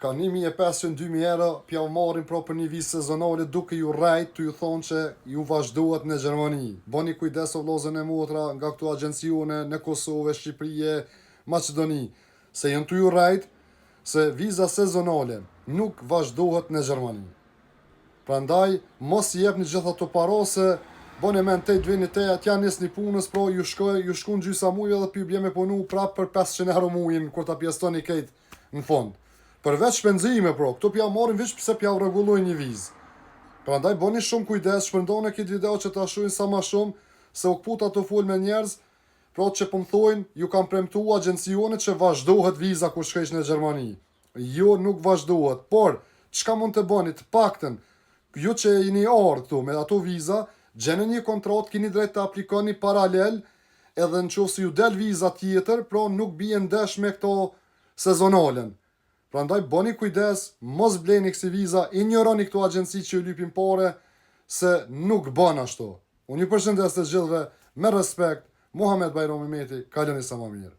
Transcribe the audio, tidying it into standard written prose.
ka 1.500-2.000 euro pja u marrin pra për një vizë sezonale duke ju rrejt të ju thonë që ju vazhdohet në Gjermani. Bani kujdes o vllazën e motra nga këto agjencione në Kosovë, Shqipëri, Maqedoni, se janë të ju rrejt se viza sezonale nuk vazhdohet në Gjermani. Prandaj, mos i jepni gjitha të para se bani me në tejt vini te atja nis një punës, pra ju shkun gjysa mujve dhe pi bje me punu prap për 500 euro mujin kur ta pjestoni kejt në fond. Përveç shpenzime, pro, këto pja marrin vish pëse pja rregullojnë një vizë. Prandaj bani shumë kujdes, shpërndoni këtë video që ta shohin sa ma shumë, se u kputa të fol me njerëz, pra që po më thojnë, ju kam premtu agjencione që vazhdohet viza kur shkojsh në Gjermani. Jo, nuk vazhdohet, por çka mund të bani të paktën, ju që jeni ardhur këtu me ato viza, gjeni një kontratë, keni drejt të aplikoni paralel, edhe nëse ju del viza tjetër, pra nuk bie ndesh me këto sezonalen. Prandaj bani kujdes, mos bleni kësi viza, injoroni këto agjenci që ju lypin pare, se nuk bën ashtu. Unë ju përshëndes të gjithëve me respekt, Muhammed Bajram Mehmeti, kaloni sa më mirë.